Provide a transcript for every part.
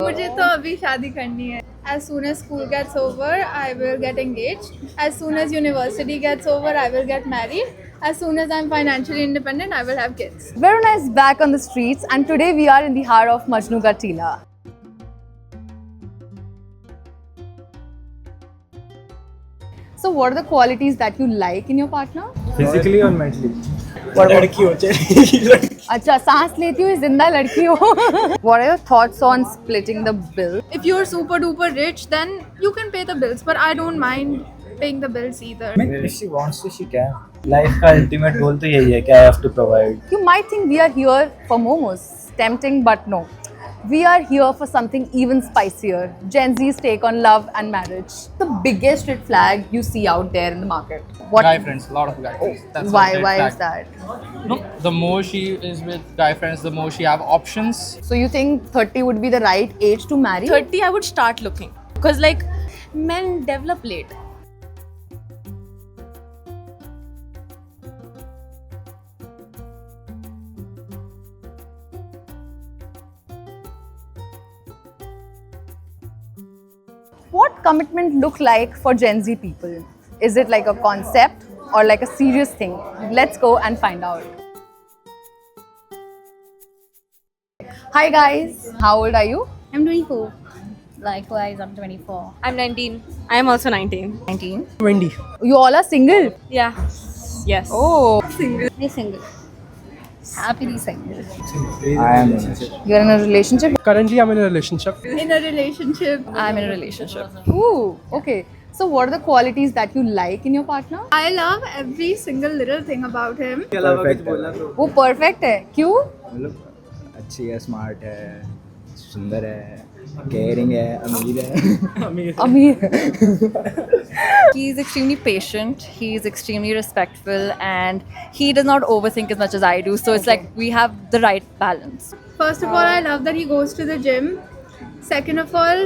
मुझे तो अभी शादी करनी है. As soon as school gets over, I will get engaged. As soon as university gets over, I will get married. As soon as I'm financially independent, I will have kids. Varuna is back on the streets, and today we are in the heart of Majnu Ka Tila. So, what are the qualities that you like in your partner? Physically और mentally लड़की हो चाहिए अच्छा, सांस लेती हुई जिंदा लड़की हो. What are your thoughts on splitting the bill? If you're super duper rich, then you can pay the bills, but I don't mind paying the bills either. if she wants to she can life का ultimate goal तो यही है कि I have to provide You might think we are here for momos. Tempting, but no. We are here for something even spicier. Gen Z's take on love and marriage. The biggest red flag you see out there in the market. What? Guy friends, a lot of guy friends. That's Why? a red Why flag. is that? No, the more she is with guy friends, the more she have options. So you think 30 would be the right age to marry? 30 I would start looking because like men develop late. What commitment look like for Gen Z people? Is it like a concept or like a serious thing? Let's go and find out. Hi guys, how old are you? I'm 24. Likewise, I'm 24. I'm 19. I am also 19. 19. 20 You all are single? Yeah. Yes. Oh, We're single. Happily single. I am you're in a relationship? currently I'm in a relationship In a relationship, I'm in a relationship. Ooh, okay. So what are the qualities that you like in your partner? I love every single little thing about him. Perfect वो perfect है. क्यों? मतलब अच्छी है smart है सुंदर है caring है अमीर है Amir. He is extremely patient, he is extremely respectful, and he does not overthink as much as I do. So it's like we have the right balance. First of all, I love that he goes to the gym. Second of all,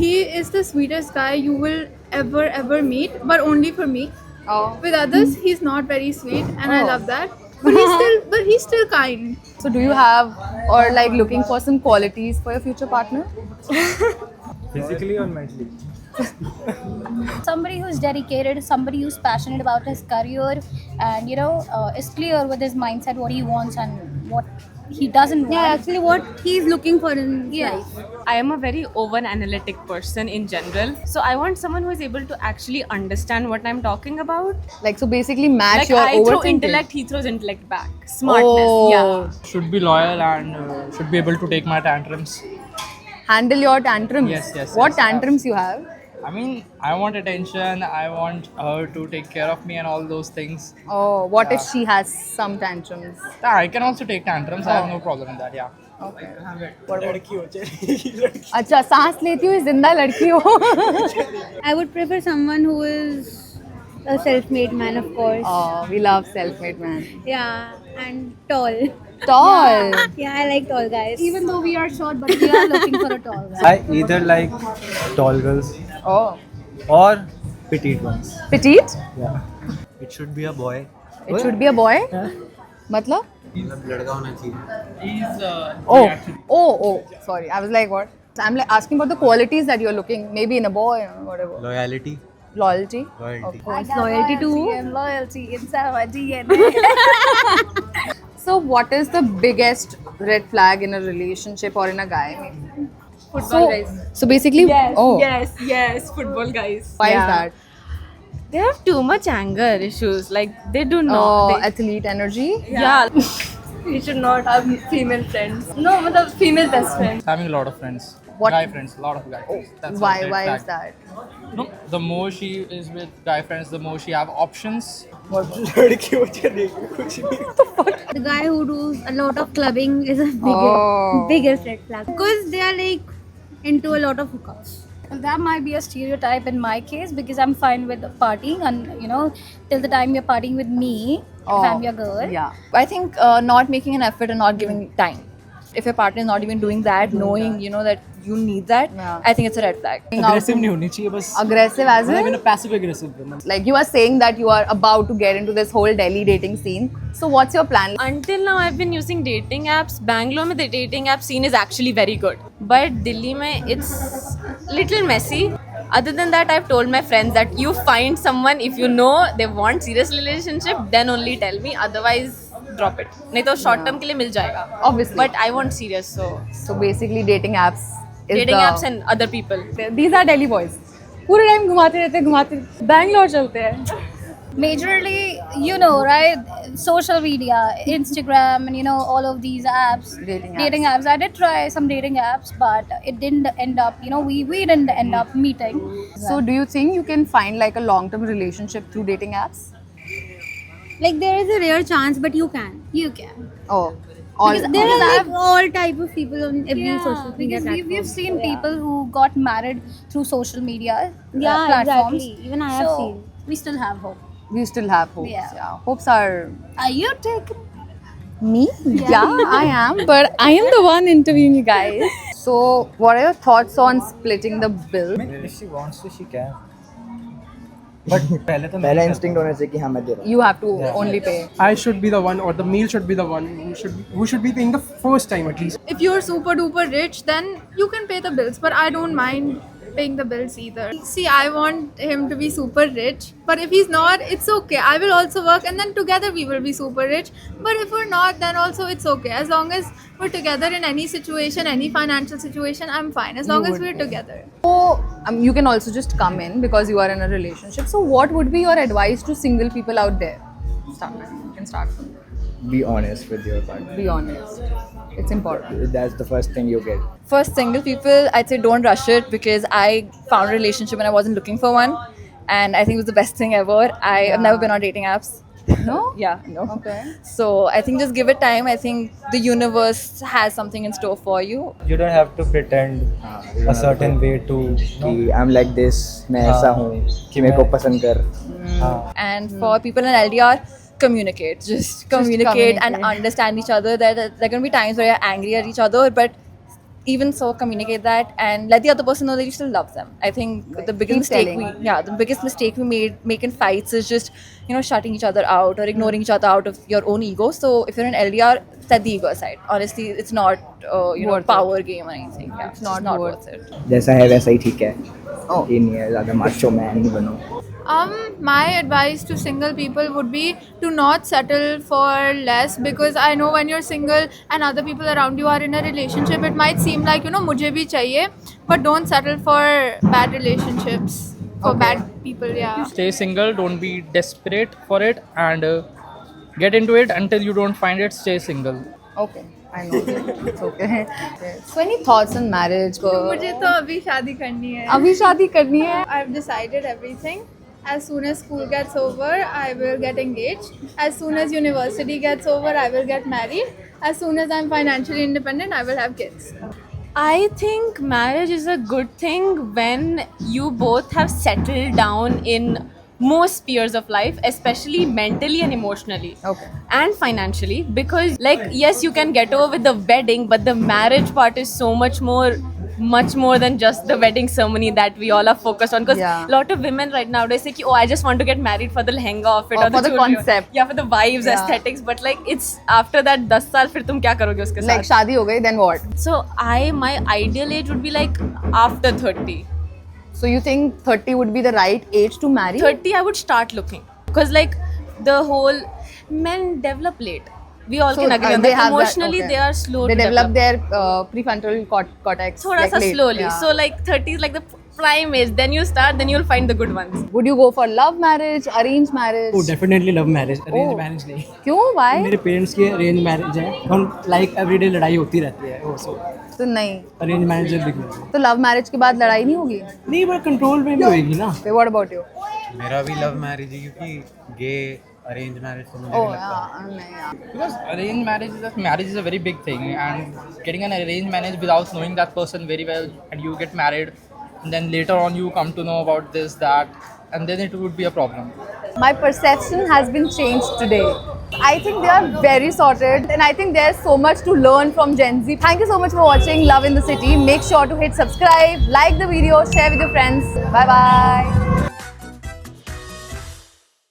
he is the sweetest guy you will ever meet, but only for me. Oh. With others, he's not very sweet, and I Oh. love that. But he's still kind. So do you have or like looking for some qualities for your future partner? physically और mentally Somebody who's dedicated, somebody who's passionate about his career, and is clear with his mindset what he wants and what he doesn't want. Yeah, actually, what he's looking for in life. I am a very over analytic person in general. So I want someone who is able to actually understand what I'm talking about. Like so basically match Like your I throw overthinking. intellect, he throws intellect back. Smartness. Oh. Yeah. Should be loyal and should be able to take my tantrums. Handle your tantrums. Yes, What yes, tantrums you have? I mean, I want attention. I want her to take care of me and all those things. Oh, what if she has some tantrums? Yeah, I can also take tantrums. I have no problem in that. Yeah. Okay. लड़की हो चाहिए अच्छा, सांस लेती हुई जिंदा लड़की हो. I would prefer someone who is a self-made man, of course. Oh, we love self-made man. Yeah, and tall. Tall. Yeah, I like tall guys. Even though we are short, but we are looking for a tall guy. I either like tall girls Oh, or petite ones petite. yeah it should be a boy It should be a boy. मतलब? लड़का होना चाहिए Oh, sorry. I was like, what? I'm like asking about the qualities that you're looking, maybe in a boy or whatever. loyalty Loyalty. loyalty That's loyalty too. And loyalty inside my DNA. So, what is the biggest red flag in a relationship or in a guy? Football guys. So basically, Yes, football guys. why Yeah. is that? They have too much anger issues. Like they do Oh, not. athlete energy. Yeah. You should not have female friends. No, मतलब female best friends. Having a lot of friends. What- Guy friends, a lot of guy friends. That's a Why? red Why flag. is that? No, the more she is with guy friends, the more she have options. लड़की हो चाहिए कुछ नहीं The guy who does a lot of clubbing is a Oh. biggest red flag because they are like into a lot of hookups. Well, that might be a stereotype in my case because I'm fine with partying and till the time you're partying with me, if I'm your girl. Yeah. I think not making an effort and not giving time. if your partner is not even doing that, knowing that you need that, Yeah. I think it's a red flag. Aggressive नहीं होनी चाहिए बस. Aggressive as मतलब in? in a passive aggressive. Like you are saying that you are about to get into this whole Delhi dating scene. So what's your plan? Until now, I've been using dating apps. Bangalore, mein the dating app scene is actually very good. But Delhi, mein it's little messy. Other than that, I've told my friends that you find someone if you know they want serious relationship, then only tell me. Otherwise, drop it. नहीं तो short term के लिए मिल जाएगा. Obviously. But I want serious, so So basically dating apps is dating the, apps and other people. These are Delhi boys. पूरे time घुमाते रहते बैंगलोर चलते हैं. Majorly, right? Social media, Instagram, and all of these apps. Dating apps. I did try some dating apps, but it didn't end up. We didn't end up meeting. So do you think you can find like a long-term relationship through dating apps? Like there is a rare chance, but you can. You can. Oh, all Because there are like all type of people on every social media Because platform. we've seen people who got married through social media Yeah, platforms. exactly. Even I have So, seen. we still have hope. we still have hopes. Yeah. Hopes are Are you taking? me. Yeah, I am, but I am the one interviewing you guys. So, what are your thoughts on splitting the bill? If she wants to, she can. But पहला instinct होना चाहिए कि हाँ मैं दे रहा हूँ. You have to only pay. I should be the one, or the male should be the one who should be paying the first time at least. If you're super duper rich, then you can pay the bills, but I don't mind paying the bills either. See, I want him to be super rich, but if he's not, it's okay. I will also work and then together we will be super rich. But if we're not, then also it's okay. As long as we're together in any situation, any financial situation, I'm fine. As long as we're together. So, you can also just come in because you are in a relationship. So, what would be your advice to single people out there? Start, man. You can start. Be honest with your partner. Be honest. It's important. That's the first thing you get. First, single people, I'd say don't rush it, because I found a relationship when I wasn't looking for one, and I think it was the best thing ever. I've never been on dating apps. No? Yeah, no. Okay. So I think just give it time. I think the universe has something in store for you. You don't have to pretend a certain way to. कि I'm like this, मैं ऐसा हूँ कि मेरे को पसंद कर. And for people in LDR, communicate. Just communicate and communicate. understand each other. There are going to be times where you're angry at each other, but even so, communicate that and let the other person know that you still love them. I think the biggest Keep the biggest mistake we make in fights is just shutting each other out or ignoring each other out of your own ego. So if you're in LDR, set the ego aside. Honestly, it's not Worth power game or anything. Yeah, It's not worth it. जैसा है वैसा ही ठीक है. Oh. ये नहीं है ज़्यादा macho man नहीं बनो. My advice to single people would be to not settle for less, because I know when you're single and other people around you are in a relationship, it might seem like मुझे भी चाहिए, but don't settle for bad relationships, for bad people. Yeah. Stay single, don't be desperate for it, and get into it until you don't find it. Stay single. Okay. I know. It's okay. So, any thoughts on marriage? मुझे तो अभी शादी करनी है. अभी शादी करनी है. I've decided everything. As soon as school gets over, I will get engaged. As soon as university gets over, I will get married. As soon as I'm financially independent, I will have kids. I think marriage is a good thing when you both have settled down in most spheres of life, especially mentally and emotionally. Okay. And financially, because yes, you can get over with the wedding, but the marriage part is so much more than just the wedding ceremony that we all are focused on. Because Yeah. a lot of women right nowadays say, I just want to get married for the lehenga of it, Or for the jewelry. concept. Yeah, for the vibes, Yeah. aesthetics. But it's after that 10 साल फिर तुम क्या करोगे उसके साथ? Like शादी हो गई, then what? So my ideal age would be after 30. So you think 30 would be the right age to marry? 30 I would start looking, because the whole men develop late. We all can agree on they that. have Emotionally okay. they are slow They to develop their prefrontal cortex thoda sa late. slowly. Yeah. So 30 is like the prime age. Then you start, then you'll find the good ones. Would you go for love marriage, arranged marriage? Oh, definitely love marriage. Arranged Oh. marriage नहीं. क्यों? Why? मेरे parents की arrange marriage है और like everyday लड़ाई होती रहती है. वो सो तो नहीं. अरेंज मैरिज है बिग मैरिज. तो लव मैरिज के बाद लड़ाई नहीं होगी? नहीं बट कंट्रोल में भी होएगी ना. What about you? मेरा भी लव मैरिज है क्योंकि गे अरेंज मैरिज तो मुझे Oh नहीं लगता. yeah, नहीं यार. Because arranged marriage is a very big thing, and getting an arranged marriage without knowing that person very well, and you get married, and then later on you come to know about this, that, and then it would be a problem. My perception has been changed today. I think they are very sorted, and I think there's so much to learn from Gen Z. Thank you so much for watching Love in the City. Make sure to hit subscribe, like the video, share with your friends. Bye bye.